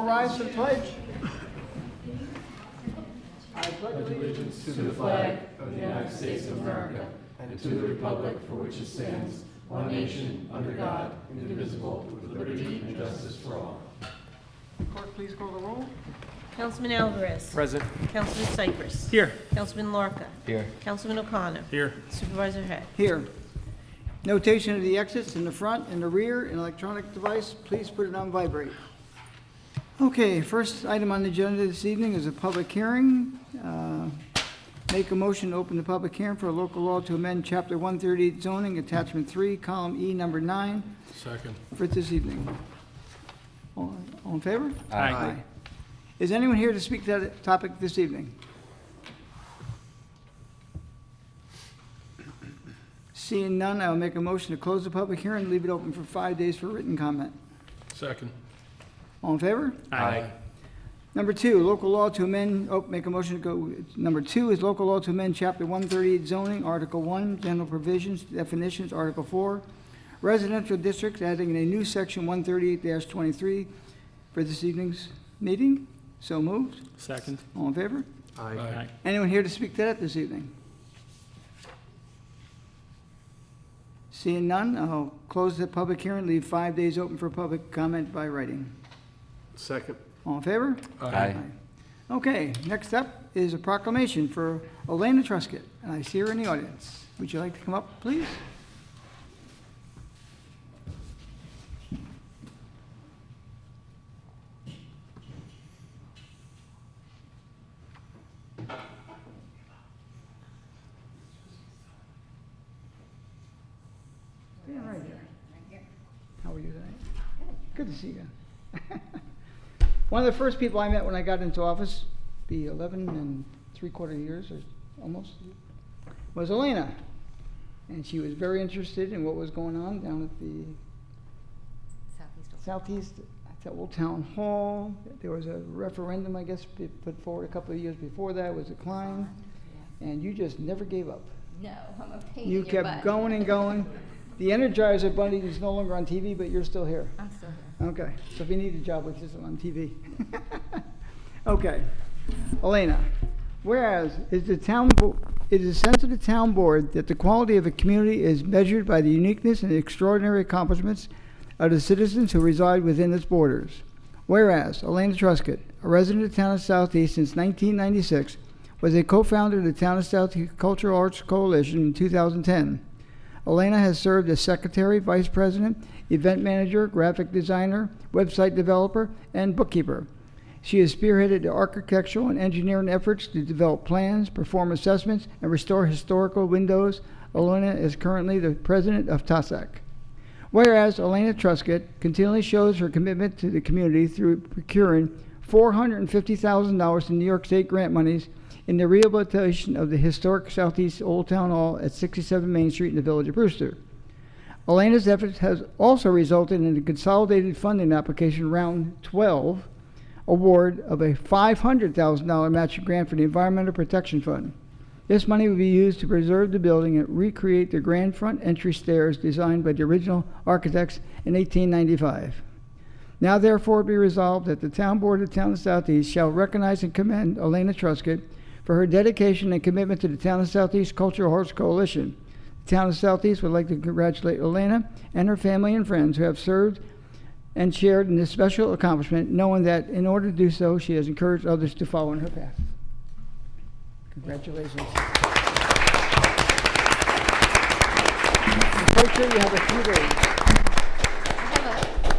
rise for the pledge. I pledge Allegiance to the flag of the United States of America and to the republic for which it stands, one nation, under God, indivisible, with liberty and justice for all. Clerk, please call the roll. Councilman Alvarez. Present. Councilman Cypress. Here. Councilman Lorca. Here. Councilman O'Connor. Here. Supervisor Head. Here. Notation of the exits in the front and the rear, an electronic device. Please put it on vibrate. Okay, first item on the agenda this evening is a public hearing. Make a motion to open the public hearing for a local law to amend Chapter 138 zoning, Attachment 3, Column E, Number 9, Second. for this evening. All in favor? Aye. Is anyone here to speak to that topic this evening? Seeing none, I will make a motion to close the public hearing and leave it open for 5 days for written comment. Second. All in favor? Aye. Number 2, local law to amend, make a motion to go, number 2 is local law to amend Chapter 138 zoning, Article 1, general provisions, definitions, Article 4, residential districts, adding a new section 138-23 for this evening's meeting. So moved. Second. All in favor? Aye. Anyone here to speak to that this evening? Seeing none, I'll close the public hearing, leave 5 days open for public comment by writing. Second. All in favor? Aye. Okay, next up is a proclamation for Elena Truscott, and I see her in the audience. Would you like to come up, please? Yeah, right here. How are you tonight? Good to see you. One of the first people I met when I got into office, be 11 3/4 years or almost, was Elena. And she was very interested in what was going on down at the Southeast, at the Old Town Hall. There was a referendum, I guess, put forward a couple of years before that, was declined. And you just never gave up. No, I'm a pain You in your kept butt. going and going. The Energizer Bunny is no longer on TV, but you're still here. I'm still here. Okay, so if you need a job, which isn't on TV. Okay, Elena, whereas it is a sense of the town board that the quality of a community is measured by the uniqueness and extraordinary accomplishments of the citizens who reside within its borders. Whereas Elena Truscott, a resident of the town of Southeast since 1996, was a co-founder of the Town of Southeast Cultural Arts Coalition in 2010. Elena has served as secretary, vice president, event manager, graphic designer, website developer, and bookkeeper. She has spearheaded the architectural and engineering efforts to develop plans, perform assessments, and restore historical windows. Elena is currently the president of TASAC. Whereas Elena Truscott continually shows her commitment to the community through procuring $450,000 in New York State grant monies in the rehabilitation of the historic Southeast Old Town Hall at 67 Main Street in the Village of Brewster. Elena's efforts has also resulted in a consolidated funding application round 12 award of a $500,000 matching grant for the Environmental Protection Fund. This money will be used to preserve the building and recreate the grand front entry stairs designed by the original architects in 1895. Now therefore be resolved that the Town Board of the Town of Southeast shall recognize and commend Elena Truscott for her dedication and commitment to the Town of Southeast Cultural Arts Coalition. The Town of Southeast would like to congratulate Elena and her family and friends who have served and shared in this special accomplishment, knowing that in order to do so, she has encouraged others to follow in her path. Congratulations. Coach, you have a few words.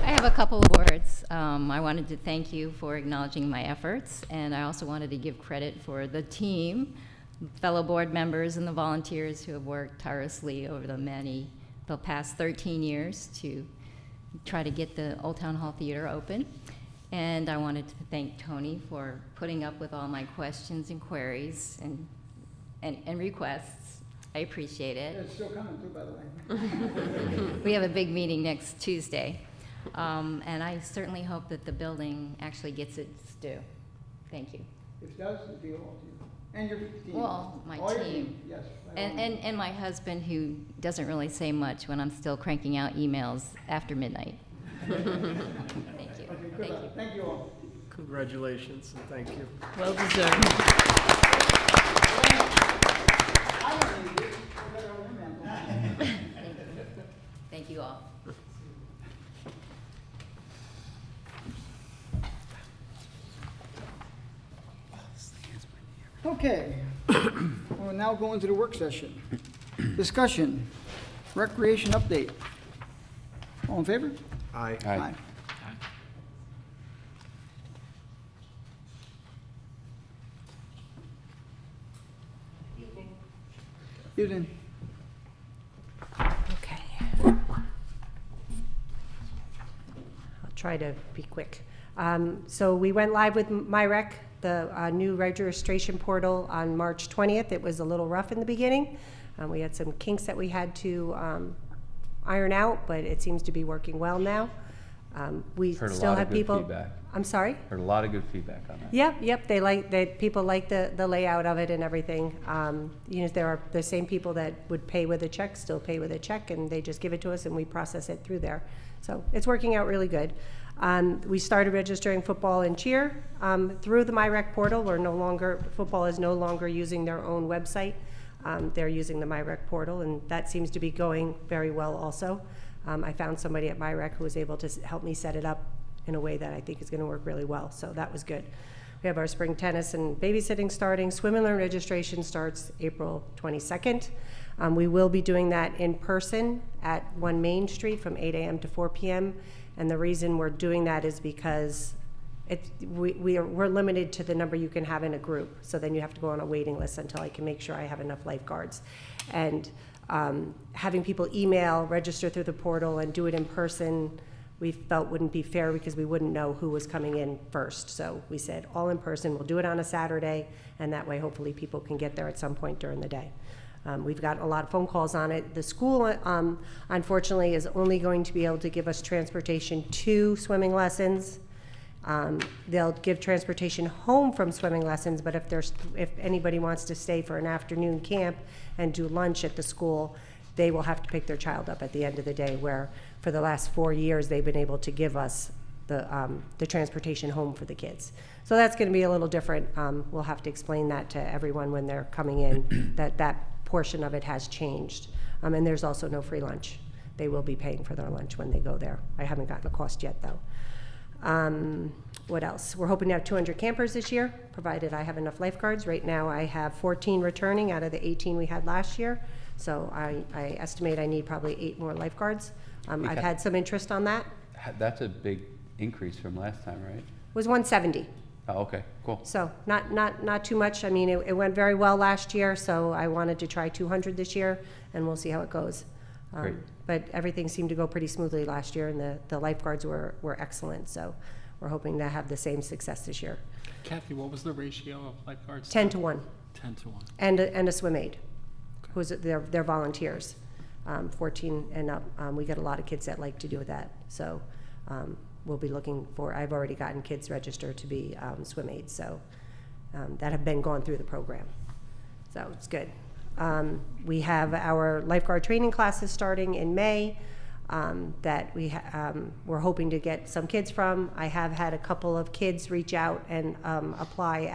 I have a couple of words. I wanted to thank you for acknowledging my efforts, and I also wanted to give credit for the team, fellow board members and the volunteers who have worked tirelessly over the past 13 years to try to get the Old Town Hall Theater open. And I wanted to thank Tony for putting up with all my questions and queries and requests. I appreciate it. It's still coming too, by the way. We have a big meeting next Tuesday. And I certainly hope that the building actually gets its due. Thank you. If it does, it'll be all to you. And your team. Well, my All your team. Yes. by all means. And my husband, who doesn't really say much when I'm still cranking out emails after midnight. Thank you. Okay, good Thank luck. you. Thank you all. Congratulations and thank you. Well deserved. Thank you all. Okay, we'll now go into the work session. Discussion, recreation update. All in favor? Aye. Aye. Evening. Okay. I'll try to be quick. So we went live with MyRec, the new registration portal, on March 20th. It was a little rough in the beginning. We had some kinks that we had to iron out, but it seems to be working well now. We Heard a still lot have of good people. feedback. I'm sorry? Heard a lot of good feedback on that. Yep. People like the layout of it and everything. There are the same people that would pay with a check, still pay with a check, and they just give it to us and we process it through there. So it's working out really good. We started registering football and cheer through the MyRec portal. Football is no longer using their own website. They're using the MyRec portal, and that seems to be going very well also. I found somebody at MyRec who was able to help me set it up in a way that I think is going to work really well, so that was good. We have our spring tennis and babysitting starting. Swim and Learn registration starts April 22nd. We will be doing that in person at 1 Main Street from 8 a.m. to 4 p.m. And the reason we're doing that is because we're limited to the number you can have in a group. So then you have to go on a waiting list until I can make sure I have enough lifeguards. And having people email, register through the portal, and do it in person, we felt wouldn't be fair because we wouldn't know who was coming in first. So we said all in person, we'll do it on a Saturday, and that way hopefully people can get there at some point during the day. We've got a lot of phone calls on it. The school, unfortunately, is only going to be able to give us transportation to swimming lessons. They'll give transportation home from swimming lessons, but if anybody wants to stay for an afternoon camp and do lunch at the school, they will have to pick their child up at the end of the day, where for the last 4 years they've been able to give us the transportation home for the kids. So that's going to be a little different. We'll have to explain that to everyone when they're coming in, that portion of it has changed. And there's also no free lunch. They will be paying for their lunch when they go there. I haven't gotten a cost yet, though. What else? We're hoping to have 200 campers this year, provided I have enough lifeguards. Right now I have 14 returning out of the 18 we had last year. So I estimate I need probably 8 more lifeguards. I've had some interest on that. That's a big increase from last time, right? It was 170. Oh, okay, cool. So not too much. I mean, it went very well last year, so I wanted to try 200 this year, and we'll see how it goes. Great. But everything seemed to go pretty smoothly last year, and the lifeguards were excellent. So we're hoping to have the same success this year. Kathy, what was the ratio of lifeguards? 10 to 1. 10 to 1. And a swim aide, who's they're volunteers, 14 and up. We get a lot of kids that like to do that. So we'll be looking for, I've already gotten kids registered to be swim aides, so that have been gone through the program. So it's good. We have our lifeguard training classes starting in May that we're hoping to get some kids from. I have had a couple of kids reach out and apply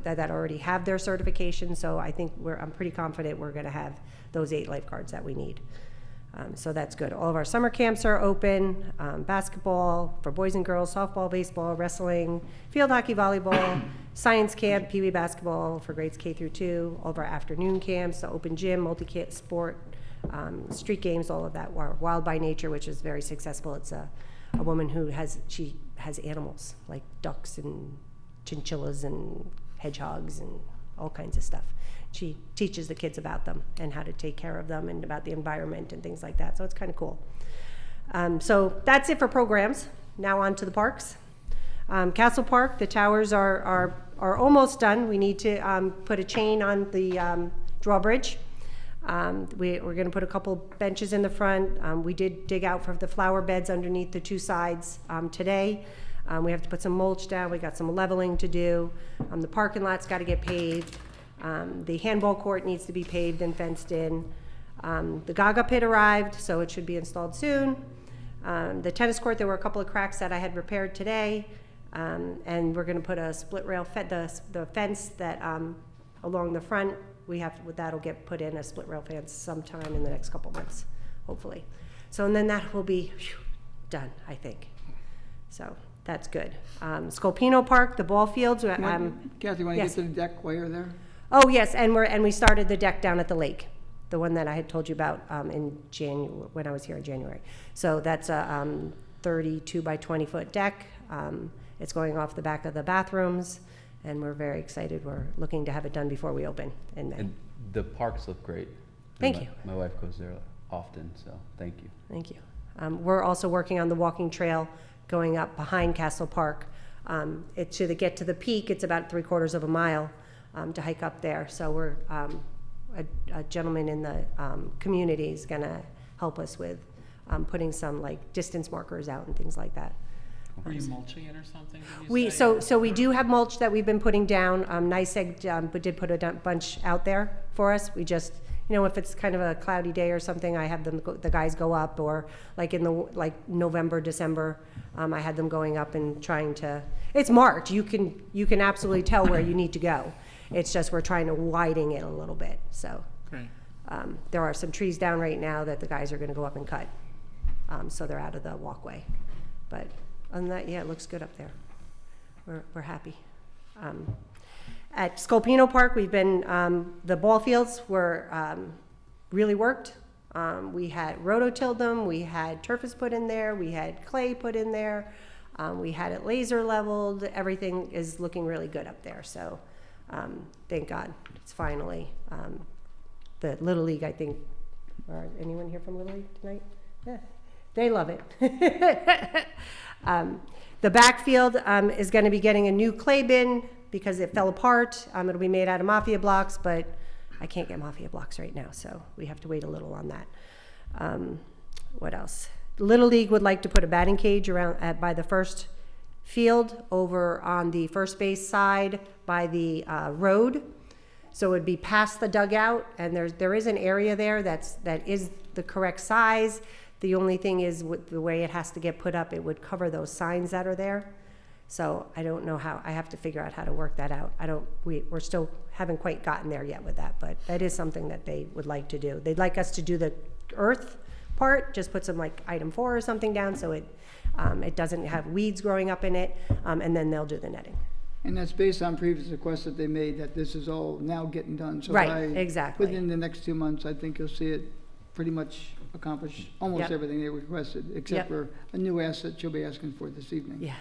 that already have their certification, so I think I'm pretty confident we're going to have those 8 lifeguards that we need. So that's good. All of our summer camps are open, basketball for boys and girls, softball, baseball, wrestling, field hockey, volleyball, science camp, Pee Wee basketball for grades K through 2, all of our afternoon camps, the open gym, multi-kit sport, street games, all of that. Wild by Nature, which is very successful. It's a woman who has animals like ducks and chinchillas and hedgehogs and all kinds of stuff. She teaches the kids about them and how to take care of them and about the environment and things like that. So it's kind of cool. So that's it for programs. Now on to the parks. Castle Park, the towers are almost done. We need to put a chain on the drawbridge. We're going to put a couple benches in the front. We did dig out for the flower beds underneath the 2 sides today. We have to put some mulch down. We got some leveling to do. The parking lot's got to get paved. The handball court needs to be paved and fenced in. The Gaga pit arrived, so it should be installed soon. The tennis court, there were a couple of cracks that I had repaired today. And we're gonna put a split rail, the fence that, along the front, that'll get put in, a split rail fence sometime in the next couple months, hopefully. So, and then that will be done, I think. So, that's good. Scolpino Park, the ball fields, Kathy, want to yes. get to the deck while you're there? oh, yes, and we started the deck down at the lake, the one that I had told you about, when I was here in January. So that's a, 32 by 20 foot deck. It's going off the back of the bathrooms, and we're very excited. We're looking to have it done before we open in May. And the parks look great. Thank My- you. My wife goes there often, so thank you. Thank you. We're also working on the walking trail going up behind Castle Park. To get to the peak, it's about 3/4 of a mile to hike up there. So we're, a gentleman in the community is going to help us with putting some like distance markers out and things like that. Were you mulching it or something? Did you say? So we do have mulch that we've been putting down. NYSEG did put a bunch out there for us. We just, if it's kind of a cloudy day or something, I have the guys go up, or like in the November, December, I had them going up and trying to. It's March. You can absolutely tell where you need to go. It's just we're trying to widen it a little bit. So Great. there are some trees down right now that the guys are going to go up and cut, so they're out of the walkway. But other than that, yeah, it looks good up there. We're happy. At Scolpino Park, we've been, the ball fields were really worked. We had rototilled them, we had turfs put in there, we had clay put in there, we had it laser leveled. Everything is looking really good up there. So thank God it's finally, the Little League, I think, or anyone here from Little League tonight? Yeah, they love it. The backfield is going to be getting a new clay bin because it fell apart. It'll be made out of mafia blocks, but I can't get mafia blocks right now, so we have to wait a little on that. What else? Little League would like to put a batting cage around by the first field over on the first base side by the road. So it would be past the dugout, and there is an area there that is the correct size. The only thing is with the way it has to get put up, it would cover those signs that are there. So I don't know how, I have to figure out how to work that out. We're still haven't quite gotten there yet with that, but that is something that they would like to do. They'd like us to do the earth part, just put some like item 4 or something down so it doesn't have weeds growing up in it, and then they'll do the netting. And that's based on previous requests that they made, that this is all now getting done. So Right, exactly. Within the next 2 months, I think you'll see it pretty much accomplish almost Yep. everything they requested, except Yep. for a new asset you'll be asking for this evening. Yeah.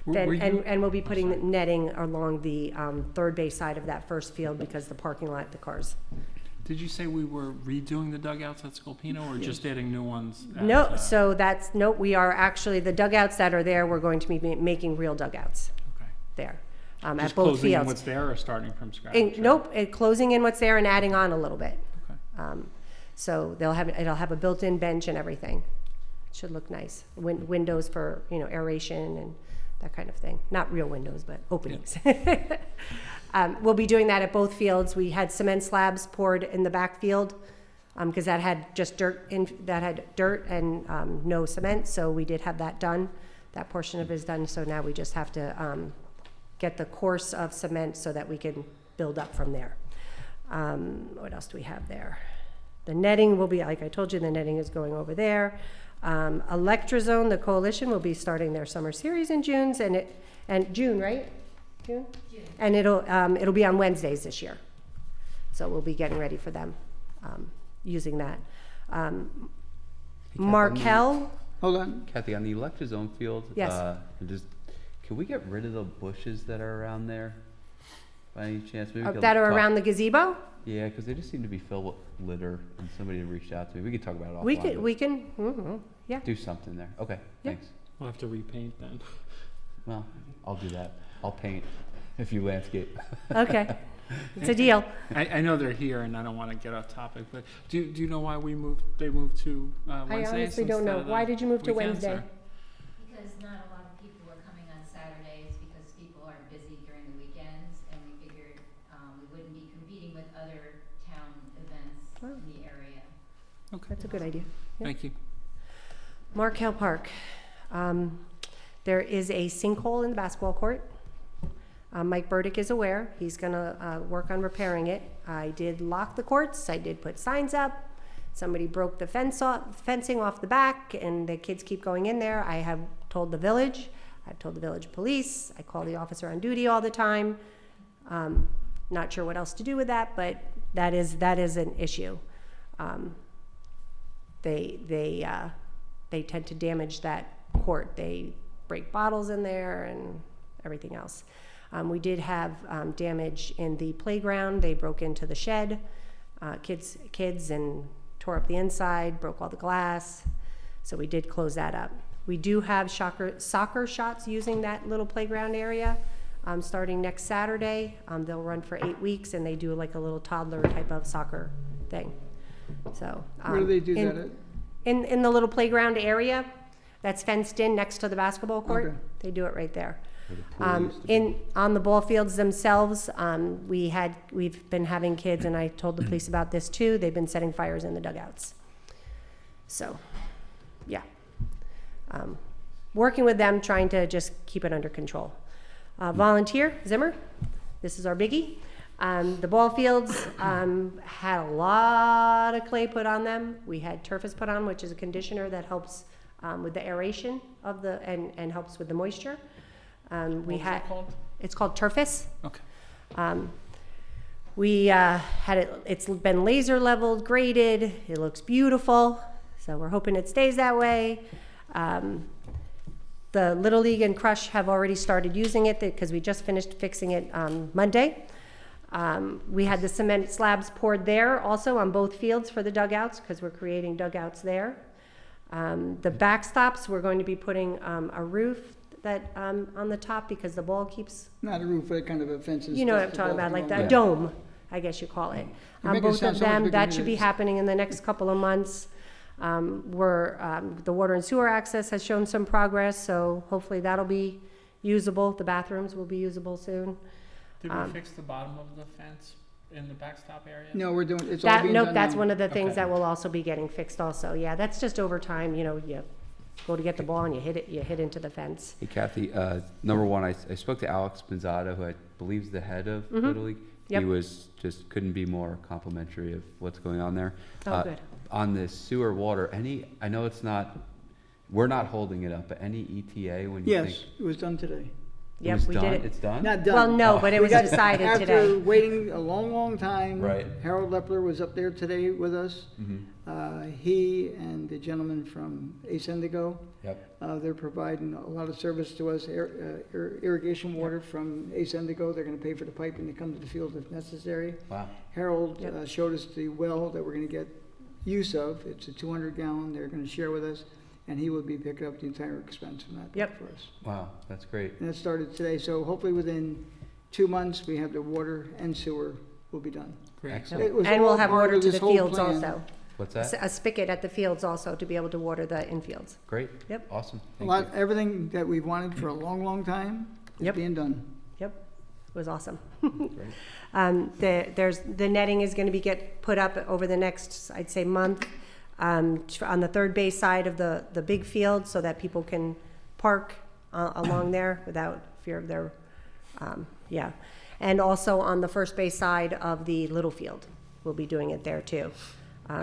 Were Then, you- and we'll be putting the netting along the third base side of that first field because the parking lot, the cars. Did you say we were redoing the dugouts at Scolpino or just adding new ones? at, No, so we are actually, the dugouts that are there, we're going to be making real dugouts Okay. there at Just both closing in fields. what's there or starting from scratch? Nope, closing in what's there and adding on a little bit. Okay. So it'll have a built-in bench and everything. It should look nice. Windows for, aeration and that kind of thing. Not real windows, but openings. We'll be doing that at both fields. We had cement slabs poured in the backfield because that had just dirt and no cement. So we did have that done. That portion of it is done. So now we just have to get the course of cement so that we can build up from there. What else do we have there? The netting will be, like I told you, the netting is going over there. Electrazone, the coalition, will be starting their summer series in June, and June, right? June? And it'll be on Wednesdays this year. So we'll be getting ready for them, using that. Markel, Hold on. Kathy, on the Electrazone field, Yes. Can we get rid of the bushes that are around there by any chance? Maybe we could that are talk- around the gazebo? Yeah, because they just seem to be filled with litter, and somebody reached out to me. We could talk about it offline. We but can, yeah. do something there. Okay, Yeah. thanks. We'll have to repaint then. Well, I'll do that. I'll paint if you landscape. Okay, it's a deal. I know they're here, and I don't want to get off topic, but do you know why they moved to Wednesdays? I honestly don't know. instead of Why the did you move to weekends, Wednesday? or- Because not a lot of people are coming on Saturdays because people are busy during the weekends, and we figured we wouldn't be competing with other town events Wow. in the area. That's a good idea. Yeah. Thank you. Markel Park. There is a sinkhole in the basketball court. Mike Burdick is aware. He's gonna work on repairing it. I did lock the courts. I did put signs up. Somebody broke the fencing off the back, and the kids keep going in there. I have told the village. I've told the village police. I call the officer on duty all the time. Not sure what else to do with that, but that is an issue. They tend to damage that court. They break bottles in there and everything else. We did have damage in the playground. They broke into the shed, kids, and tore up the inside, broke all the glass. So we did close that up. We do have soccer shots using that little playground area starting next Saturday. They'll run for 8 weeks, and they do like a little toddler type of soccer thing. So Where do they do that at? in the little playground area that's fenced in next to the basketball court. Okay. They do it right there. Where the pool used to be. On the ball fields themselves, we've been having kids, and I told the police about this too. They've been setting fires in the dugouts. So, yeah, working with them, trying to just keep it under control. Volunteer Zimmer, this is our biggie. The ball fields had a lot of clay put on them. We had Turfus put on, which is a conditioner that helps with the aeration of and helps with the moisture. It's called Turfus. Okay. We had it's been laser leveled, graded. It looks beautiful. So we're hoping it stays that way. The Little League and Crush have already started using it because we just finished fixing it Monday. We had the cement slabs poured there also on both fields for the dugouts because we're creating dugouts there. The backstops, we're going to be putting a roof that on the top because the ball keeps, Not a roof, but kind of a fence. you know what I'm talking about, like that dome, I guess you call it. You make it Both sound of so much them, bigger that than should it be is. happening in the next couple of months. The water and sewer access has shown some progress, so hopefully that'll be usable. The bathrooms will be usable soon. Did we fix the bottom of the fence in the backstop area? No, we're doing, it's all being Nope, done that's now. one of the things Okay. that will also be getting fixed also. Yeah, that's just over time, you know, you go to get the ball and you hit into the fence. Hey Kathy, number one, I spoke to Alex Pinzado, who I believe is the head of Little League. Yep. He was couldn't be more complimentary of what's going on there. Oh, good. On the sewer water, I know we're not holding it up, but any ETA when you think? Yes, it was done today. It Yep, was we done? did it. It's done? Not done. Well, no, Oh. but it We was got- decided After today. waiting a long, long time. Right. Harold Lepler was up there today with us. Mhm. He and the gentleman from Ace Indigo, Yep. they're providing a lot of service to us, irrigation water from Ace Indigo. They're gonna pay for the piping to come to the field if necessary. Wow. Harold Yep. showed us the well that we're gonna get use of. It's a 200 gallon. They're gonna share with us, and he will be picking up the entire expense from that Yep. for us. Wow, that's great. And that started today, so hopefully within 2 months, we have the water and sewer will be done. Great. Excellent. It was And all we'll have part water of to this the whole fields plan. also. What's that? A spigot at the fields also to be able to water the infields. Great. Yep. Awesome. A Thank lot, you. everything that we've wanted for a long, long time is Yep. being done. Yep, it was awesome. Great. The netting is going to get put up over the next, I'd say, month on the third base side of the big field so that people can park along there without fear of their, yeah. And also on the first base side of the little field, we'll be doing it there too,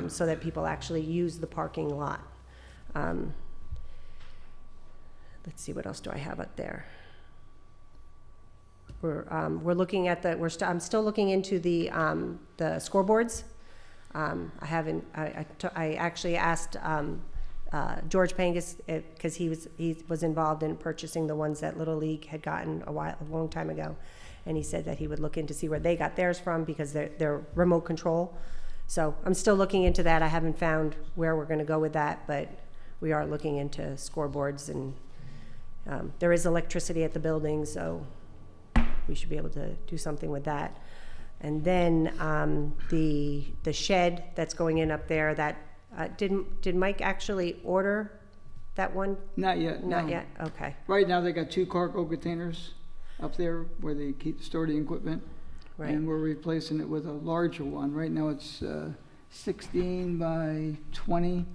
so that people actually use the parking lot. Let's see, what else do I have up there? We're looking at I'm still looking into the scoreboards. I actually asked George Pangus because he was involved in purchasing the ones that Little League had gotten a long time ago, and he said that he would look into see where they got theirs from because they're remote control. So I'm still looking into that. I haven't found where we're going to go with that, but we are looking into scoreboards, and there is electricity at the building, so we should be able to do something with that. And then the shed that's going in up there, that did Mike actually order that one? Not yet, Not no. yet? Okay. Right now, they got 2 cargo containers up there where they store the equipment. Right. And we're replacing it with a larger one. Right now, it's 16 by 20.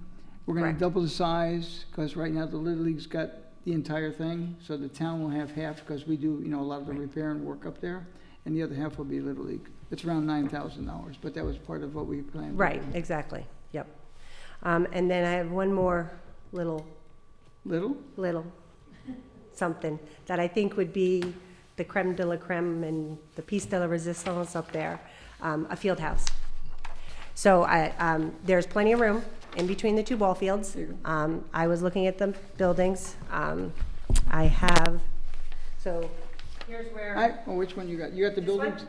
We're gonna Correct. double the size, because right now the Little League's got the entire thing, so the town will have half, because we do, a lot of the repair and work up there, and the other half will be Little League. It's around $9,000, but that was part of what we planned. Right, exactly, yep. And then I have one more little Little? something that I think would be the creme de la creme and the piece de la resistance up there, a field house. So there's plenty of room in between the two ball fields. I was looking at the buildings. I have, so here's where. Which one you got? You got the This one? buildings?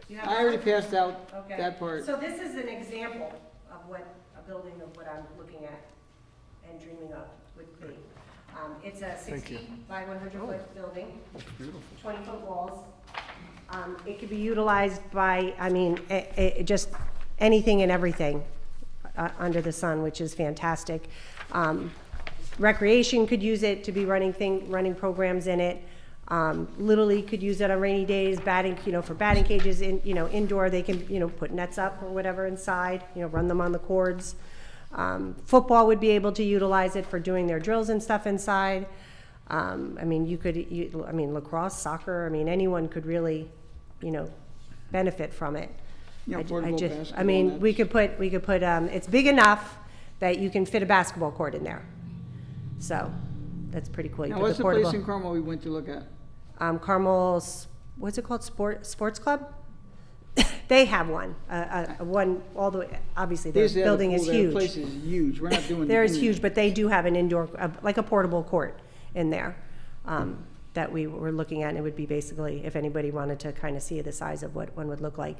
You have I that already one? passed out Okay. that part. So this is an example of what a building of what I'm looking at and dreaming of would be. It's a 60 by 100 foot building, 20-foot walls. It could be utilized by, just anything and everything under the sun, which is fantastic. Recreation could use it to be running programs in it. Little League could use it on rainy days, batting, for batting cages, indoor, they can, put nets up or whatever inside, run them on the cords. Football would be able to utilize it for doing their drills and stuff inside. Lacrosse, soccer, anyone could really, benefit from it. Portable basketball we nets. could put, it's big enough that you can fit a basketball court in there. So, that's pretty cool. You Now, put what's the portable- place in Carmel we went to look at? Carmel's, what's it called, Sports Club? They have one, one all the way, obviously, They their used to have a building is pool there. The huge. place is huge. We're not doing. Theirs is any- huge, but they do have an indoor, like a portable court in there, that we were looking at, and it would be basically, if anybody wanted to kind of see the size of what one would look like,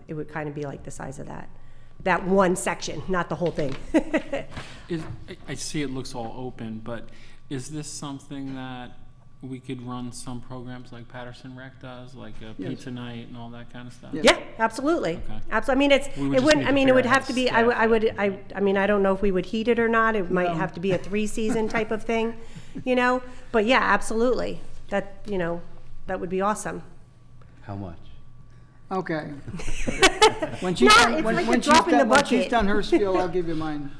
it would kind of be like the size of that one section, not the whole thing. I see it looks all open, but is this something that we could run some programs like Patterson Rec does, like a Yes. pizza night and all that kind of stuff? Yes. Yeah, absolutely. Okay. Absolutely. We would It just wouldn't, need to it figure would out have how to to be, I don't know if we would heat it or not. It might No. have to be a 3-season type of thing, but yeah, absolutely. That, that would be awesome. How much? Okay. When she's No, done, it's when, like when a she's drop in done, the when she's bucket. done her spiel, I'll give you mine.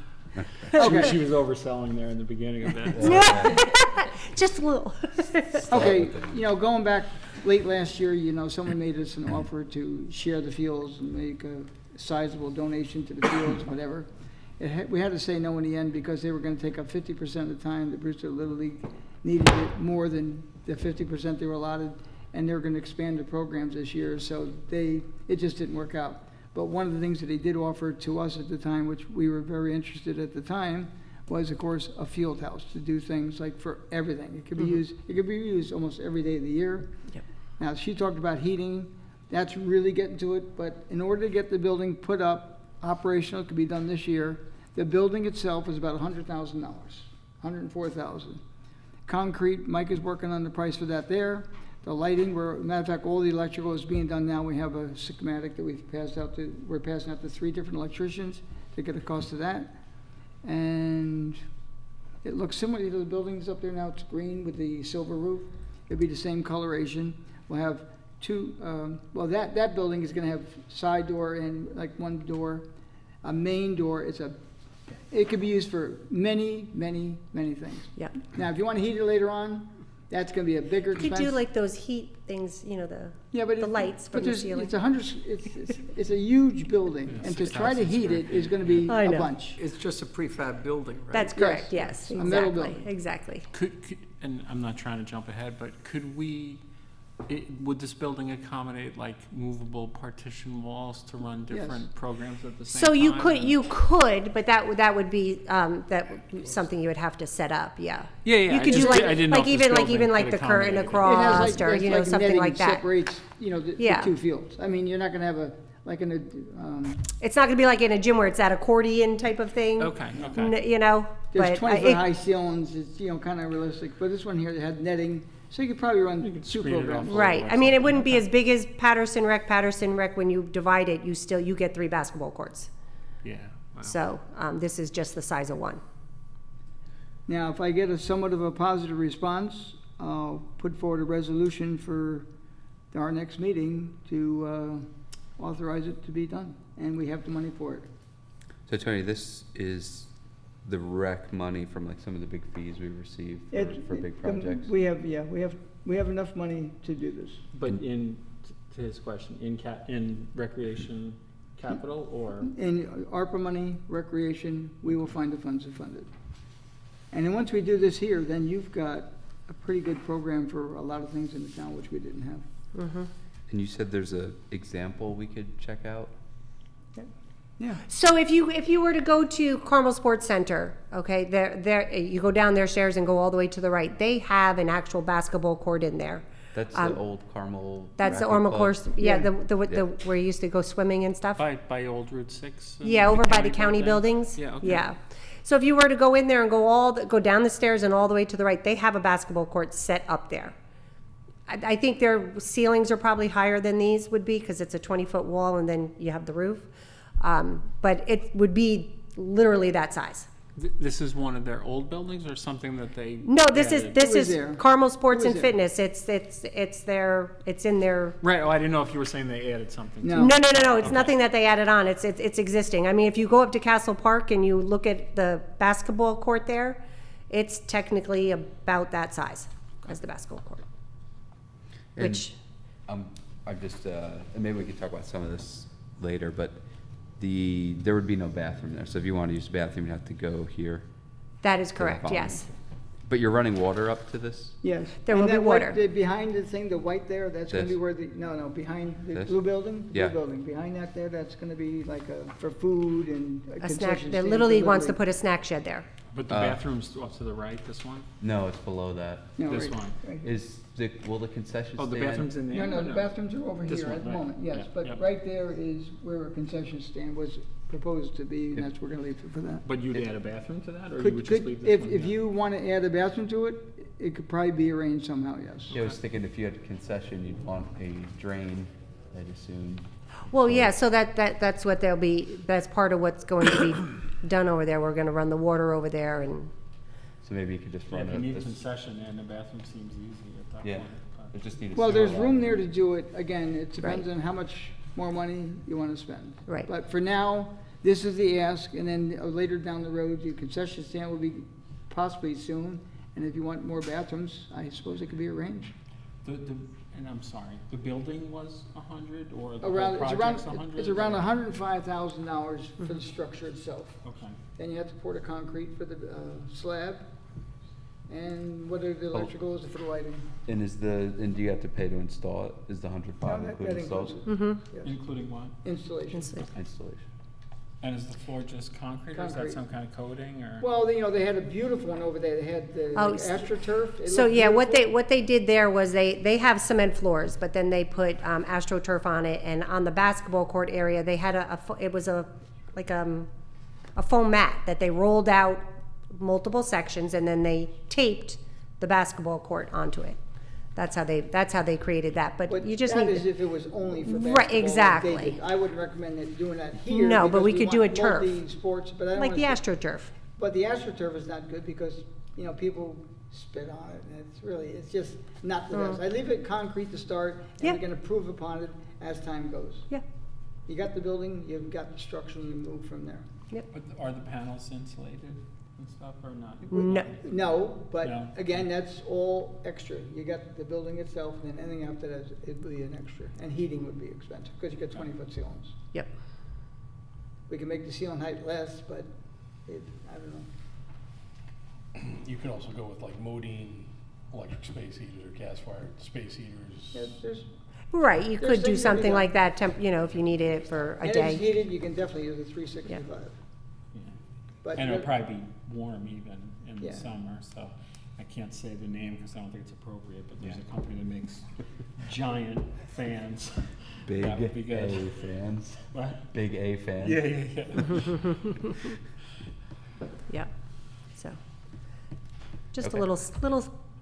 She Okay. was overselling there in the beginning of that. Just a little. Okay, going back late last year, someone made us an offer to share the fields and make a sizable donation to the fields, whatever. We had to say no in the end because they were gonna take up 50% of the time. The Brewster Little League needed it more than the 50% they were allotted, and they were gonna expand the programs this year, so it just didn't work out. But one of the things that they did offer to us at the time, which we were very interested at the time, was, of course, a field house to do things like for everything. It could be used almost every day of the year. Yep. Now, she talked about heating. That's really getting to it, but in order to get the building put up, operational, it could be done this year. The building itself is about $100,000, $104,000. Concrete, Mike is working on the price for that there. The lighting, matter of fact, all the electrical is being done now. We have a schematic that we're passing out to 3 different electricians to get a cost of that. And it looks similar to the buildings up there now. It's green with the silver roof. It'd be the same coloration. We'll have 2, that building is gonna have side door and like one door, a main door. It could be used for many, many, many things. Yep. Now, if you want to heat it later on, that's going to be a bigger Could expense. do like those heat things, the lights from the ceiling. It's a huge building, and to try to heat it is going to be I a know. bunch. It's just a prefab building, right? That's correct, yes, A metal exactly, building. exactly. And I'm not trying to jump ahead, but would this building accommodate like movable partition walls to run Yes. different programs at the same So time? you could, but that would be, something you would have to set up, yeah. Yeah, You I could do just- like, I didn't know like if this even building like could the curtain accommodate it. across, or, there's something netting like that. separates, the Yeah. 2 fields. I mean, you're not going to have It's not gonna be like in a gym where it's that accordion type of thing. Okay. there's but 20-foot high ceilings. It's, kind of realistic. But this one here had netting, so you could probably run 2 screen it off. programs. right. I mean, it wouldn't be as big as Patterson Rec. Patterson Rec, when you divide it, you get 3 basketball courts. Yeah. Wow. So this is just the size of 1. Now, if I get somewhat of a positive response, I'll put forward a resolution for our next meeting to authorize it to be done, and we have the money for it. So Tony, this is the rec money from like some of the big fees we receive for big projects? We have enough money to do this. But to his question, in recreation capital or? In ARPA money, recreation, we will find the funds to fund it. And then once we do this here, then you've got a pretty good program for a lot of things in the town which we didn't have. Mm-hmm. And you said there's a example we could check out? Yeah. So if you were to go to Carmel Sports Center, okay, there you go down their stairs and go all the way to the right. They have an actual basketball court in there. That's the old Carmel. That's the Racquet Ormo Club? course. Yeah, Yeah. the where you used to go swimming and stuff. By Old Route 6? Yeah, over by the county buildings. Yeah, okay. Yeah. So if you were to go in there and go down the stairs and all the way to the right, they have a basketball court set up there. I think their ceilings are probably higher than these would be because it's a 20-foot wall and then you have the roof. But it would be literally that size. This is one of their old buildings or something that they? No, this added? is there. Carmel Sports It and was there. Fitness. It's in their. Right, oh, I didn't know if you were saying they added something. No. No. It's nothing that they added on. It's existing. I mean, if you go up to Castle Park and you look at the basketball court there, it's technically about that size as the basketball court. And, Which, I'm just, and maybe we could talk about some of this later, but there would be no bathroom there. So if you want to use the bathroom, you have to go here. that is the correct, following. yes. But you're running water up to this? Yes. There And will be that white- water. behind the thing, the white there, that's gonna be This? where behind the This? blue building? Yeah. Blue building, behind that there, that's gonna be like for food and a A snack, concession the stand Little for League wants to Little put a snack shed there. But the bathroom's off to the right, this one? No, it's below that. League. No, This right- one. right here. Will the concession Oh, stand? the bathroom's in there? No, or the bathrooms are over This here one, at the right. moment, yes, Yeah, but yeah. right there is where a concession stand was proposed to be, and Yeah. that's, we're gonna leave it for that. But you'd add a bathroom to that, or you Could- would just could- leave this one? If yeah? you wanna add a bathroom to it, it could probably be arranged somehow, yes. Yeah, I was thinking if you had a concession, you'd want a drain, I'd assume. Well, yeah, so that's what that's part of what's going to be done over there. We're gonna run the water over there and, So maybe you could just Yeah, run if you need this. concession and the bathroom seems easy at that Yeah, point. but- I just need a Well, sewer there's room line. there to do it, again, it depends Right. on how much more money you wanna spend. Right. But for now, this is the ask, and then later down the road, the concession stand will be possibly soon, and if you want more bathrooms, I suppose it could be arranged. And I'm sorry, the building was 100 or the Around, whole it's project's around, 100? it's around $105,000 for Mm-hmm. the structure itself. Okay. Then you have to pour the concrete for the slab, and whether the Oh. electrical is for the lighting. And do you have to pay to install it? Is the No, $105 that include includes install? it. Yes. Including what? Installation. Installation. And is the floor just concrete or is that Concrete. some kind of coating or? Well, they had a beautiful one over there, they had the Oh, AstroTurf. It so looked yeah, beautiful. what they did there was they have cement floors, but then they put AstroTurf on it, and on the basketball court area, they had it was a foam mat that they rolled out multiple sections, and then they taped the basketball court onto it. That's how they created that, but you just that need is if it was only for Right, basketball. like they exactly. did. I wouldn't recommend it doing that here. No, but because we could do want a turf. multi-sports, but I don't like the wanna say- AstroTurf. But the AstroTurf is not good because, people spit on it, and it's just not the best. I leave it concrete to start, and Yeah. we're gonna improve upon it as time goes. Yeah. You got the building, you've got the structure, and you move from there. But are the panels insulated and stuff or not? No. No, but No. again, that's all extra. You got the building itself, and then anything after that, it'd be an extra. And heating would be expensive, because you got 20-foot ceilings. Yep. We can make the ceiling height less, but I don't know. You could also go with like Modine electric space heaters or gas-fired space heaters. Yeah, there's, Right, you There's could do things to be something done. like that, if you needed it for a and day. it's heated, you can definitely use a 365. Yeah. But And it'll probably be warm even in Yeah. the summer, so I can't say the name because I don't think it's appropriate, but there's Yeah. a company that makes giant fans. Big That would be good. A fans. What? Big A fans. Yeah. Yeah, so, just a Okay. little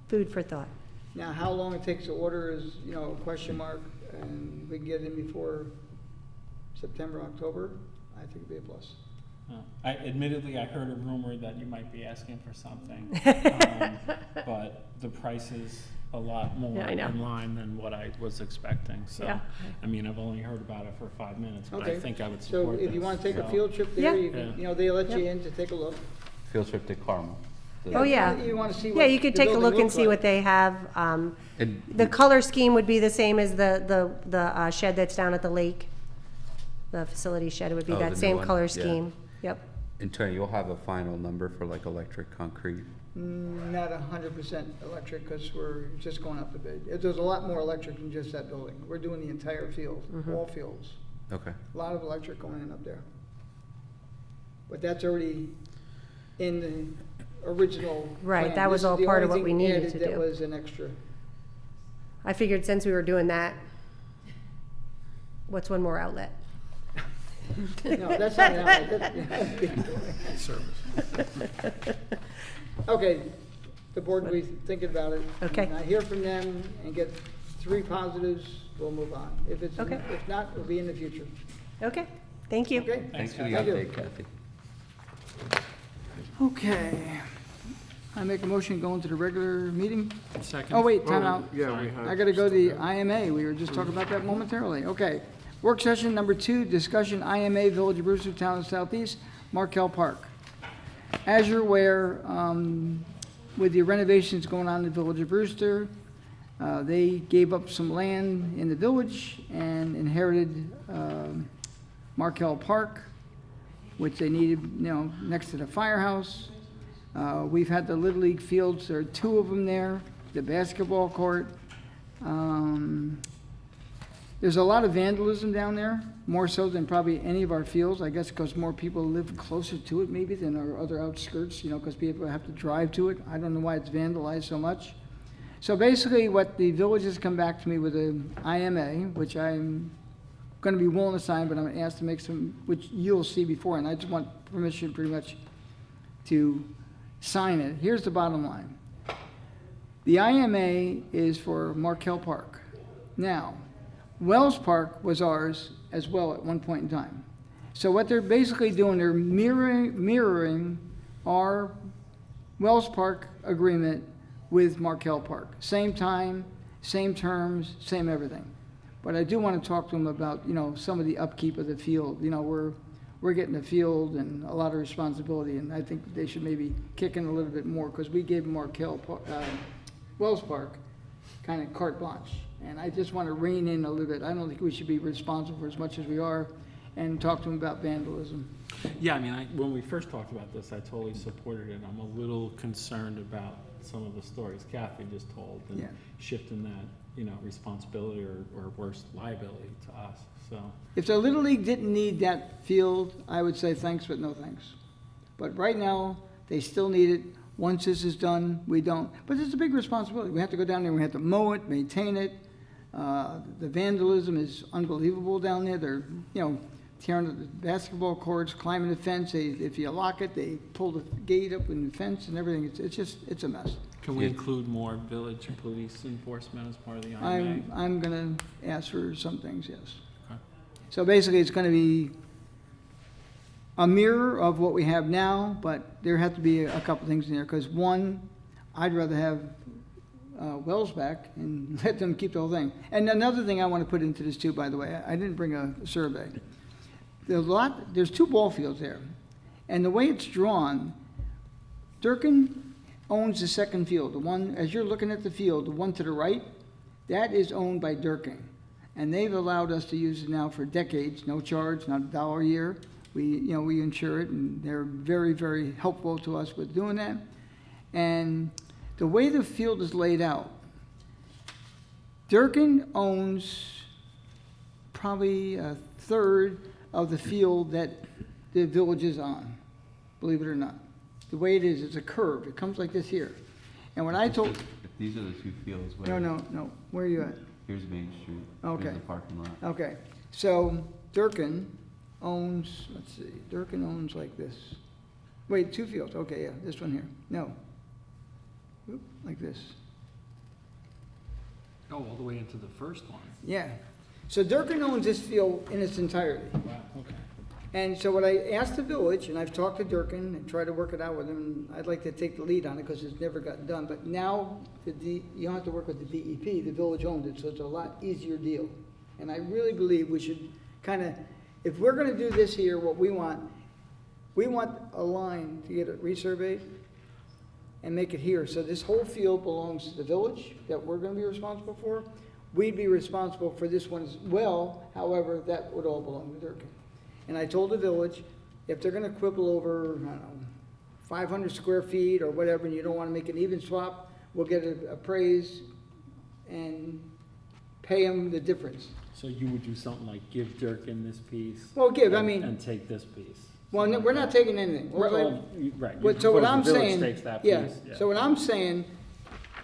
food for thought. now, how long it takes to order is, a question mark, and we can get it in before September, October, I think it'd be a plus. Admittedly, I heard a rumor that you might be asking for something, but the price is a lot more Yeah, I know. in line than what I was expecting, so. Yeah. I mean, I've only heard about it for 5 minutes, but I Okay. think I would So support this. if you wanna take a so- field trip there, Yeah. you can, they let you Yep. in to take a look. field trip to Carmel. Oh, yeah. You want to see what Yeah, you could the take a building look and looks see like. what they have. And The color scheme would be the same as the shed that's down at the lake. The facility shed, it would be Oh, the that new same one, color yeah. scheme. Yep. and Tony, you'll have a final number for like electric, concrete. Not 100% electric, because we're just going up a bit. There's a lot more electric than just that building. We're doing the entire field, all fields. Okay. A lot of electric going in up there. But that's already in the original Right, plan. that was This is all the part of only what we thing needed added to That do. was an extra. I figured since we were doing that, what's one more outlet? No, that's not an outlet. Okay, the board will be thinking about it. Okay. And I hear from them and get 3 positives, we'll move on. Okay. If not, it'll be in the future. Okay, thank you. Okay? Thanks for the Thank you. update, Kathy. Okay. I make a motion going to the regular meeting. Second. Oh, wait, time out. Yeah, we have. I gotta go to the IMA. We were just talking about that momentarily. Okay. Work session number 2, discussion IMA, Village of Brewster, Town of Southeast, Markel Park. As you're aware, with the renovations going on in the Village of Brewster, they gave up some land in the village and inherited Markel Park, which they needed, next to the firehouse. We've had the Little League fields, there are 2 of them there, the basketball court. There's a lot of vandalism down there, more so than probably any of our fields, I guess because more people live closer to it maybe than our other outskirts, because people have to drive to it. I don't know why it's vandalized so much. So basically what the village has come back to me with an IMA, which I'm going to be willing to sign, but I'm asked to make some, which you'll see before, and I just want permission pretty much to sign it. Here's the bottom line. The IMA is for Markel Park. Now, Wells Park was ours as well at one point in time. So what they're basically doing, they're mirroring our Wells Park agreement with Markel Park. Same time, same terms, same everything. But I do want to talk to them about, some of the upkeep of the field. We're getting the field and a lot of responsibility, and I think they should maybe kick in a little bit more, because we gave Wells Park kind of carte blanche. And I just want to rein in a little bit. I don't think we should be responsible for as much as we are, and talk to them about vandalism. Yeah, I mean, when we first talked about this, I totally supported it. I'm a little concerned about some of the stories Kathy just told, and Yeah. shifting that, responsibility or worse, liability to us, so. If the Little League didn't need that field, I would say thanks, but no thanks. But right now, they still need it. Once this is done, we don't. But it's a big responsibility. We have to go down there, we have to mow it, maintain it. The vandalism is unbelievable down there. They're, tearing up the basketball courts, climbing the fence. If you lock it, they pull the gate up in the fence and everything. It's a mess. Can we Yeah. include more village police enforcement as part of the IMA? I'm gonna ask for some things, yes. Okay. So basically, it's gonna be a mirror of what we have now, but there have to be a couple things in there, because one, I'd rather have Wells back and let them keep the whole thing. And another thing I want to put into this too, by the way, I didn't bring a survey. There's 2 ball fields there, and the way it's drawn, Durkin owns the second field. The one, as you're looking at the field, the one to the right, that is owned by Durkin. And they've allowed us to use it now for decades, no charge, not $1 a year. We insure it, and they're very, very helpful to us with doing that. And the way the field is laid out, Durkin owns probably a third of the field that the village is on, believe it or not. The way it is, it's a curve. It comes like this here. And when I told, If these are the 2 fields, where? no, where are you at? Here's Main Street. Okay. Here's the parking lot. Okay, so Durkin owns, let's see, Durkin owns like this. Wait, 2 fields, okay, yeah, this one here. No. Oop, like this. Oh, all the way into the first one. Yeah. So Durkin owns this field in its entirety. Wow, okay. And so what I asked the village, and I've talked to Durkin and tried to work it out with him, and I'd like to take the lead on it because it's never gotten done. But now you don't have to work with the DEP, the village owns it, so it's a lot easier deal. And I really believe we should kind of, if we're going to do this here, what we want, We want a line to get it resurveyed and make it here. So this whole field belongs to the village that we're gonna be responsible for. We'd be responsible for this one as well, however, that would all belong to Durkin. And I told the village, if they're gonna quibble over, I don't know, 500 square feet or whatever, and you don't wanna make an even swap, we'll get it appraised and pay them the difference. So you would do something like give Durkin this piece? Well, give, I and- mean- And take this piece? Well, no, we're not taking anything. Right, We're- well, right. But so what I'm The village saying, takes that yeah, piece, yeah. so what I'm saying,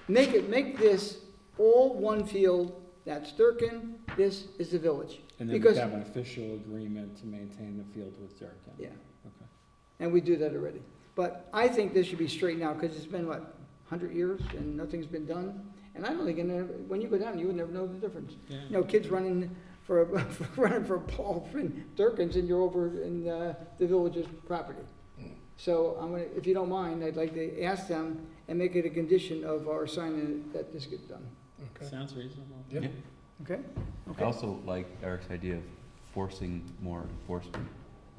make this all one field, that's Durkin, this is the village. And then we Because, have an official agreement to maintain the field with Durkin? yeah, Okay. and we do that already. But I think this should be straightened out, because it's been, what, 100 years, and nothing's been done? And I don't think, when you go down, you would never know the difference. Yeah. You know, kids running running for a ball in Durkin's, and you're over in the village's property. So I'm gonna, if you don't mind, I'd like to ask them and make it a condition of our signing that this gets done. Sounds reasonable. Yeah. Okay? I Okay. also like Eric's idea of forcing more enforcement.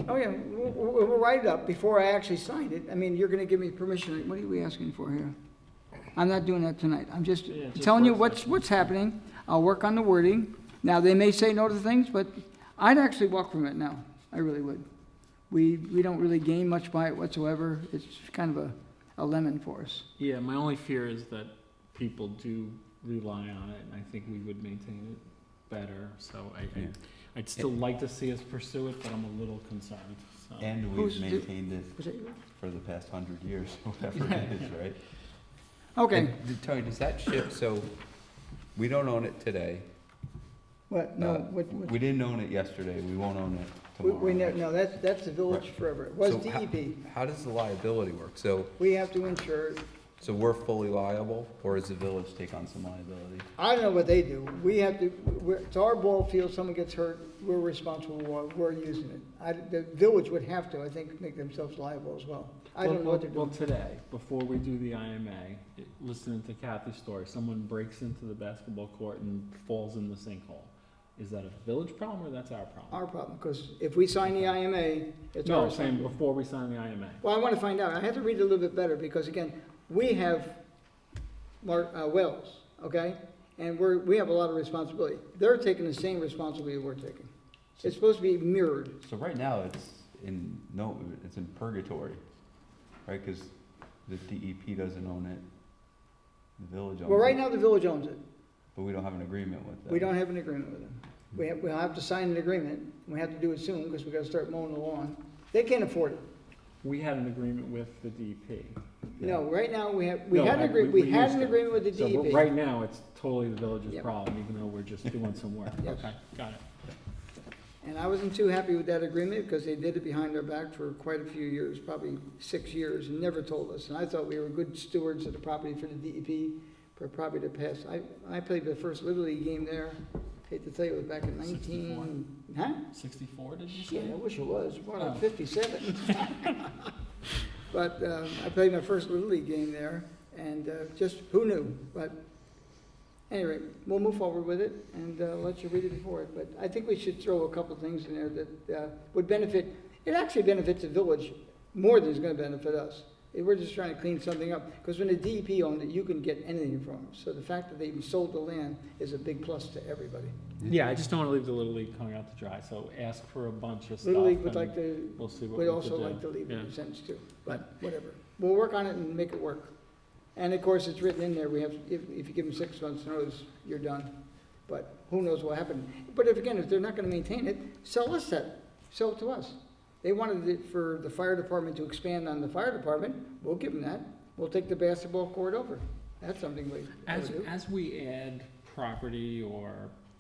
Oh, yeah, we'll write it up before I actually sign it. I mean, you're gonna give me permission. What are we asking for here? I'm not doing that tonight. I'm just Yeah, just telling you work what's happening. I'll work on the wording. Now, they may say no to things, but I'd actually walk from it now. I really would. We don't really gain much by it whatsoever. It's kind of a lemon for us. Yeah, my only fear is that people do rely on it, and I think we would maintain it better, so Yeah. I'd still like to see us pursue it, but I'm a little concerned, so. And Who's we've the- maintained it Was it you? for the past 100 years, whatever it is, right? Okay. And, Tony, does that shift, so we don't own it today? What? No, We didn't own it yesterday, we won't own it we tomorrow. never, no, that's the village Right. forever. It was So how- DEP. How does the liability work? So, We have to insure it. so we're fully liable, or does the village take on some liability? I don't know what they do. We have to, it's our ball field, someone gets hurt, we're responsible, we're using it. The village would have to, I think, make themselves liable as well. I don't know what they're Well, doing. today, before we do the IMA, listening to Kathy's story, someone breaks into the basketball court and falls in the sinkhole. Is that a village problem or that's our problem? Our problem, because if we sign the IMA, it's No, our I'm saying problem. before we sign the IMA. Well, I want to find out. I have to read it a little bit better, because again, we have wells, okay? And we have a lot of responsibility. They're taking the same responsibility we're taking. It's supposed to be mirrored. So right now, it's it's in purgatory, right? Because the DEP doesn't own it, the village owns it. Well, right now, the village owns it. But we don't have an agreement with them. We don't have an agreement with them. We'll have to sign an agreement. We have to do it soon, because we got to start mowing the lawn. They can't afford it. We had an agreement with the DEP. No, right now, we had No, an I- agreement, we we had used an to. agreement with the So DEP. right now, it's totally the village's Yep. problem, even though we're just doing some work. Yes. Okay, got it. And I wasn't too happy with that agreement, because they did it behind our back for quite a few years, probably 6 years, and never told us. And I thought we were good stewards of the property for the DEP, for property to pass. I played the first Little League game there. Hate to tell you, it was back in 19... Huh? 64, did you Yeah, say? I wish it was. What, Oh. I'm 57. But I played my first Little League game there, and just, who knew? But anyway, we'll move forward with it, and let you read it before it. But I think we should throw a couple things in there that would benefit, it actually benefits the village more than it's gonna benefit us. We're just trying to clean something up, because when the DEP owned it, you can get anything from them. So the fact that they even sold the land is a big plus to everybody. Yeah, I just don't want to leave the Little League hung out to dry, so ask for a bunch of stuff. Little League would and like to We'll see what We'd we also can do. like to leave it Yeah. in a sentence too, but whatever. We'll work on it and make it work. And of course, it's written in there, we have, if you give them 6 months notice, you're done. But who knows what happened. But if they're not gonna maintain it, sell us that, sell it to us. They wanted it for the fire department to expand on the fire department, we'll give them that. We'll take the basketball court over. That's something we ought to do. As we add property or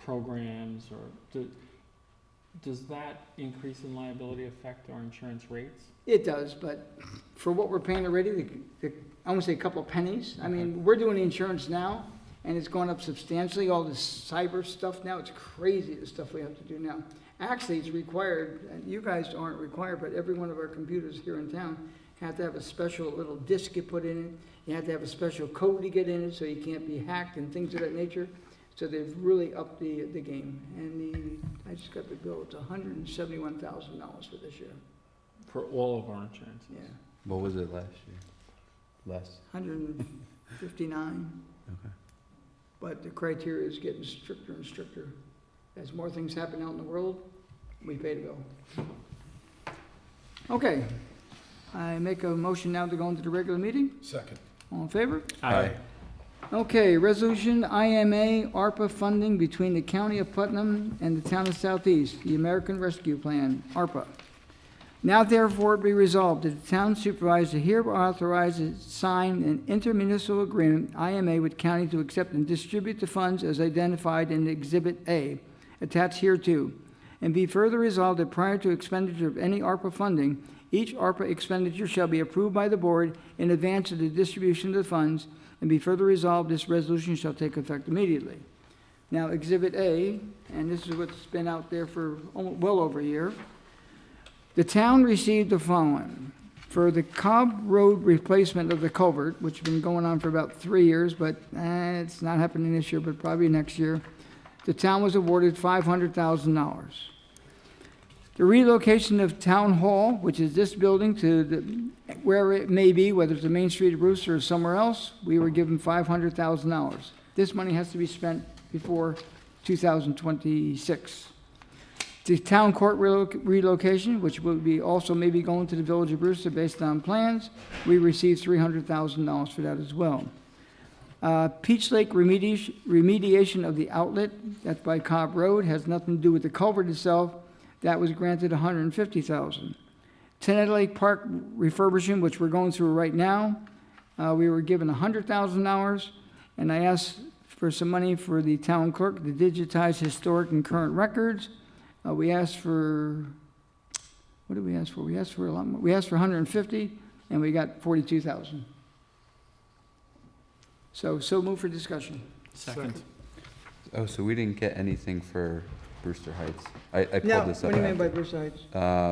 programs, or does that increase in liability affect our insurance rates? It does, but for what we're paying already, I want to say a couple of pennies. I mean, we're doing the insurance now, and it's gone up substantially. All this cyber stuff now, it's crazy, the stuff we have to do now. Actually, it's required, and you guys aren't required, but every one of our computers here in town have to have a special little disk you put in it. You have to have a special code to get in it, so you can't be hacked and things of that nature. So they've really upped the game. And I just got the bill, it's $171,000 for this year. for all of our insurances. Yeah, What was it last year? Less? 159. Okay. But the criteria is getting stricter and stricter. As more things happen out in the world, we pay the bill. Okay, I make a motion now to go into the regular meeting. Second. All in favor? Aye. Okay, resolution IMA ARPA funding between the County of Putnam and the Town of Southeast, the American Rescue Plan, ARPA. Now therefore be resolved that the town supervisor hereby authorizes sign an intermunicipal agreement, IMA, with county to accept and distribute the funds as identified in Exhibit A, attached hereto. And be further resolved that prior to expenditure of any ARPA funding, each ARPA expenditure shall be approved by the board in advance of the distribution of the funds, and be further resolved, this resolution shall take effect immediately. Now, Exhibit A, and this is what's been out there for well over a year. The town received the following. For the Cobb Road replacement of the culvert, which has been going on for about 3 years, but it's not happening this year, but probably next year, the town was awarded $500,000. The relocation of Town Hall, which is this building, to where it may be, whether it's the Main Street of Brewster or somewhere else, we were given $500,000. This money has to be spent before 2026. The town court relocation, which will be also maybe going to the Village of Brewster based on plans, we received $300,000 for that as well. Peach Lake remediation of the outlet, that's by Cobb Road, has nothing to do with the culvert itself. That was granted $150,000. Tenet Lake Park refurbishing, which we're going through right now, we were given $100,000, and I asked for some money for the town clerk to digitize historic and current records. We asked for, what did we ask for? We asked for a lot more. We asked for $150,000, and we got $42,000. So move for discussion. Second. Oh, so we didn't get anything for Brewster Heights? I pulled No, this what up. do you mean by Brewster Heights?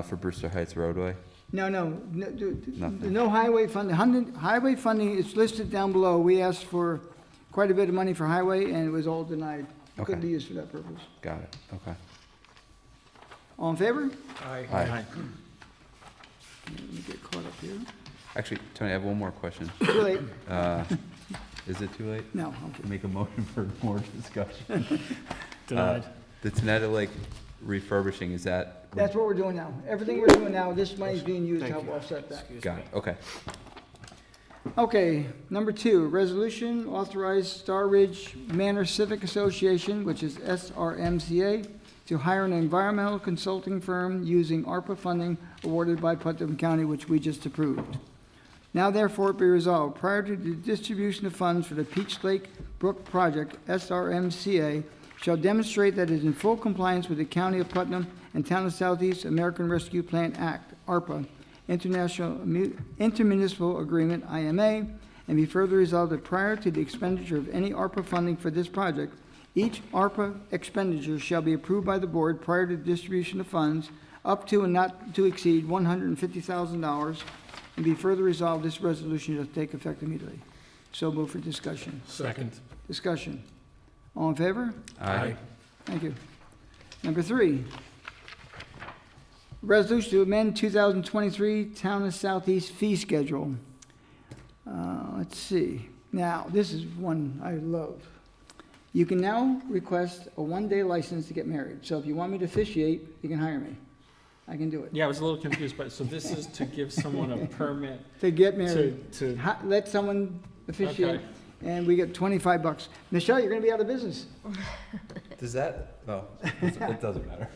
For Brewster Heights roadway? No, Nothing. no highway funding. Highway funding is listed down below. We asked for quite a bit of money for highway, and it was all denied. It couldn't Okay. be used for that purpose. Got it, okay. All in favor? Aye. Aye. Let me get caught up here. Actually, Tony, I have one more question. Too late. Is it too late? No, okay. Make a motion for more discussion. Denied. The Teneta Lake refurbishing, is that? That's what we're doing now. Everything we're doing now, this money's being used to help offset that. Got it, okay. Okay, number 2, resolution authorize Star Ridge Manor Civic Association, which is SRMCA, to hire an environmental consulting firm using ARPA funding awarded by Putnam County, which we just approved. Now therefore be resolved, prior to the distribution of funds for the Peach Lake Brook Project, SRMCA shall demonstrate that it is in full compliance with the County of Putnam and Town of Southeast American Rescue Plan Act, ARPA, Intermunicipal Agreement, IMA, and be further resolved that prior to the expenditure of any ARPA funding for this project, each ARPA expenditure shall be approved by the board prior to distribution of funds up to and not to exceed $150,000, and be further resolved, this resolution shall take effect immediately. So move for discussion. Second. Discussion. All in favor? Aye. Thank you. Number 3, resolution to amend 2023 Town of Southeast fee schedule. Let's see. Now, this is one I love. You can now request a 1-day license to get married. So if you want me to officiate, you can hire me. I can do it. Yeah, I was a little confused, but so this is to give someone a permit To get married. to, Let someone officiate, Okay. and we get $25. Michelle, you're going to be out of business. Does that, oh, it doesn't matter.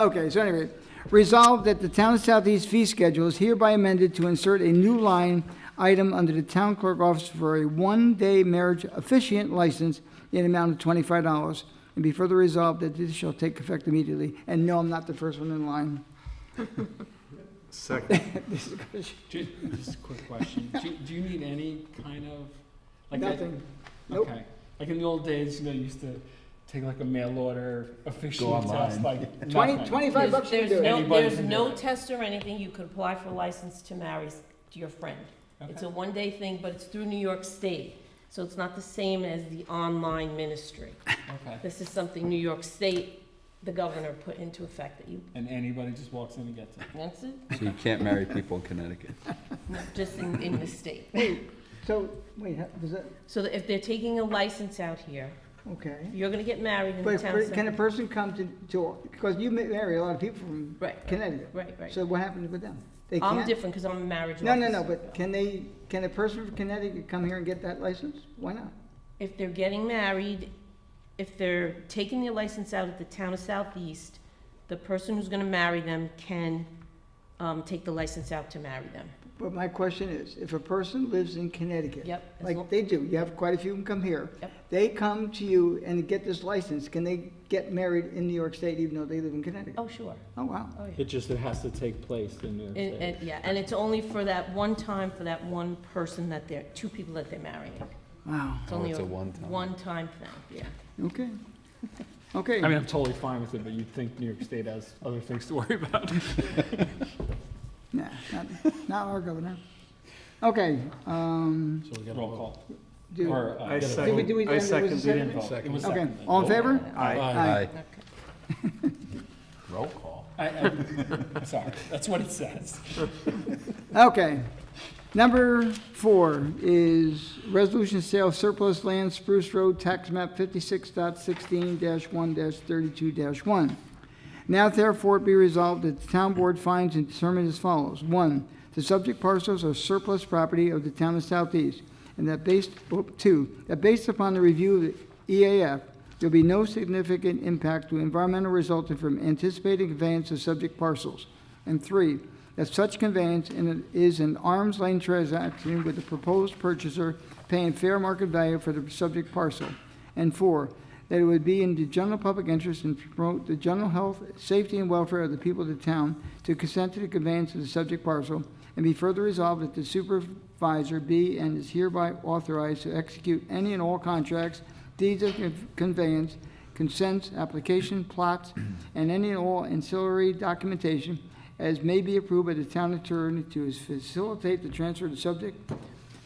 Okay, so anyway, resolved that the Town of Southeast fee schedule is hereby amended to insert a new line item under the town clerk office for a 1-day marriage officiant license in amount of $25, and be further resolved that this shall take effect immediately. And no, I'm not the first one in line. Second. This is good. just a quick question. Do you need any kind of, like? Nothing. Nope. Okay. Like in the old days, you used to take like a mail order official online. test, like $20 nothing. $25 you can There's do it. no, Anybody there's can do no it. test or anything. You could apply for a license to marry to your friend. It's a Okay. 1-day thing, but it's through New York State. So it's not the same as the online ministry. Okay. This is something New York State the governor put into effect that you, And anybody just walks in and gets it. that's it, So you can't marry people in Connecticut. not just in the state. So, wait, does that, So that if they're taking a license out here, okay. you're gonna get married in the But town can a center. person come to, because you marry a lot of people from Right, Connecticut. right. So what happens with them? They I'm can't? different because I'm a marriage No, officer. but can a person from Connecticut come here and get that license? Why not? If they're getting married, if they're taking their license out at the town of Southeast, the person who's gonna marry them can, take the license out to marry them. But my question is, if a person lives in Connecticut, Yep. as lo- like they do, you have quite a few of them come here. Yep. They come to you and get this license, can they get married in New York State even though they live in Connecticut? Oh, sure. Oh, wow. Oh, yeah. It has to take place in New York State. And, yeah, and it's only for that one time, for that one person that they're, two people that they're marrying. Wow, It's Oh, only it's a one-time. one-time thing, yeah. okay. Okay. I mean, I'm totally fine with it, but you'd think New York State has other things to worry about. Nah, not our governor. Okay, So we got roll call. do, Or, I get a second. vote. do we, I was it second. We didn't vote. It was Okay, seconded. all in favor? Aye. Aye. Okay. Roll call. Sorry, that's what it says. Okay. Number 4 is resolution sale of surplus land, Spruce Road, tax map 56.16-1-32-1. Now therefore be resolved that the town board finds and determines as follows. 1, the subject parcels are surplus property of the town of Southeast, and that based, 2, that based upon the review of the EAF, there will be no significant impact to environmental resulting from anticipated conveyance of subject parcels. And 3, that such conveyance is an arm's length transaction with the proposed purchaser paying fair market value for the subject parcel. And 4, that it would be in the general public interest and promote the general health, safety, and welfare of the people of the town to consent to the conveyance of the subject parcel, and be further resolved that the supervisor be and is hereby authorized to execute any and all contracts, deeds of conveyance, consents, application, plots, and any and all ancillary documentation as may be approved by the town attorney to facilitate the transfer of the subject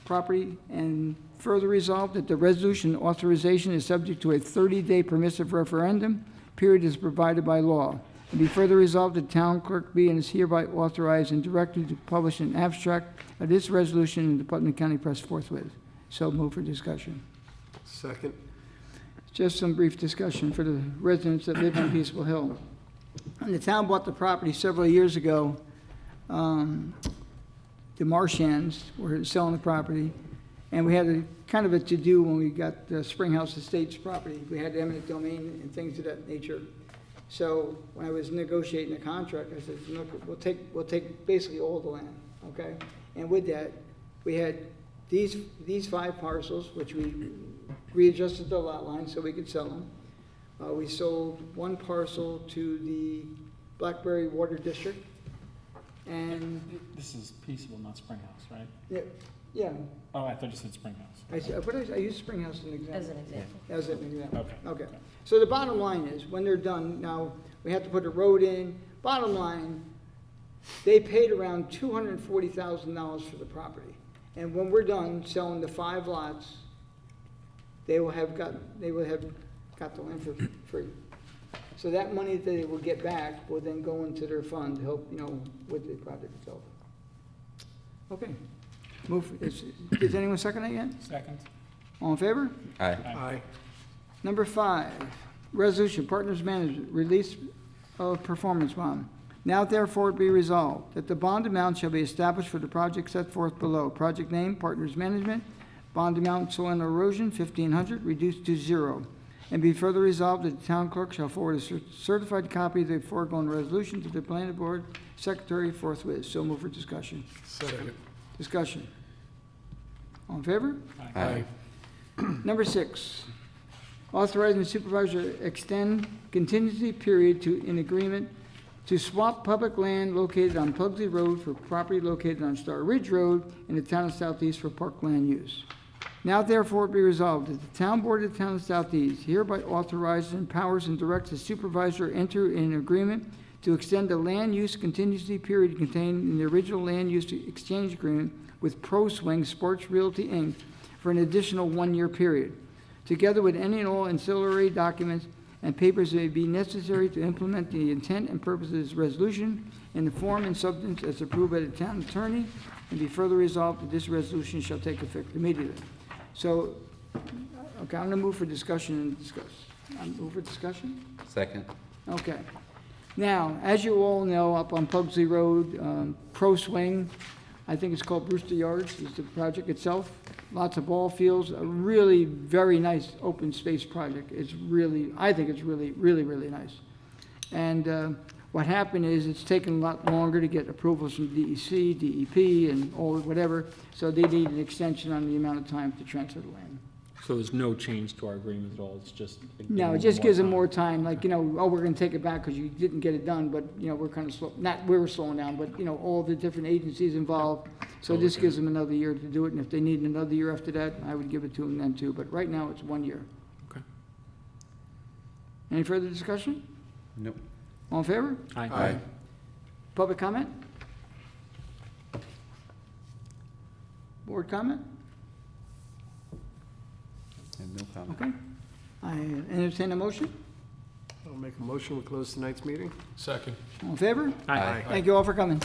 property, and further resolved that the resolution authorization is subject to a 30-day permissive referendum period as provided by law. And be further resolved that town clerk be and is hereby authorized and directed to publish an abstract of this resolution in the Putnam County Press forthwith. So move for discussion. Second. Just some brief discussion for the residents that live on Peaceful Hill. And the town bought the property several years ago. The Marchands were selling the property, and we had a kind of a to-do when we got the Springhouse Estates property. We had eminent domain and things of that nature. So when I was negotiating the contract, I said, look, we'll take basically all the land, okay? And with that, we had these 5 parcels, which we readjusted the lot line so we could sell them. We sold 1 parcel to the Blackberry Water District, and, This is Peaceable, not Springhouse, right? yeah, Oh, I thought you said Springhouse. I used Springhouse as an example. As an example. As an example. Okay. Okay. So the bottom line is, when they're done, now, we have to put a road in. Bottom line, they paid around $240,000 for the property. And when we're done selling the 5 lots, they will have got the land for free. So that money that they will get back will then go into their fund to help, with the project itself. Okay. Does anyone second that yet? Second. All in favor? Aye. Aye. Number 5, resolution, Partners Management, release of performance bond. Now therefore be resolved that the bond amount shall be established for the project set forth below. Project name, Partners Management, bond amount, soil and erosion, $1,500, reduced to 0. And be further resolved that the town clerk shall forward a certified copy of the foregoing resolution to the planning board secretary forthwith. So move for discussion. Second. Discussion. All in favor? Aye. Number 6, authorizing the supervisor to extend contingency period in agreement to swap public land located on Pugsley Road for property located on Star Ridge Road in the town of Southeast for park land use. Now therefore be resolved that the town board of the town of Southeast hereby authorizes, empowers, and directs the supervisor to enter in an agreement to extend the land use contingency period contained in the original land use exchange agreement with Pro Swing Sports Realty, Inc. for an additional 1-year period, together with any and all ancillary documents and papers may be necessary to implement the intent and purpose of this resolution in the form and substance as approved by the town attorney, and be further resolved that this resolution shall take effect immediately. So, okay, I'm gonna move for discussion and discuss. I'm move for discussion? Second. Okay. Now, as you all know, up on Pugsley Road, Pro Swing, I think it's called Brewster Yards, is the project itself. Lots of ball fields, a really very nice open space project. It's really, I think it's really, really, really nice. And what happened is it's taken a lot longer to get approvals from DEC, DEP, and all, whatever, so they need an extension on the amount of time to transfer the land. So there's no change to our agreement at all, it's just. No, it just gives them more time, like, you know, oh, we're gonna take it back because you didn't get it done, but, you know, we're kind of slow, not, we were slowing down, but, you know, all the different agencies involved. So this gives them another year to do it, and if they need another year after that, I would give it to them then too, but right now, it's 1 year. Okay. Any further discussion? Nope. All in favor? Aye. Public comment? Board comment? And no comment. Okay. I entertain a motion. I'll make a motion, we close tonight's meeting. Second. All in favor? Aye. Thank you all for coming.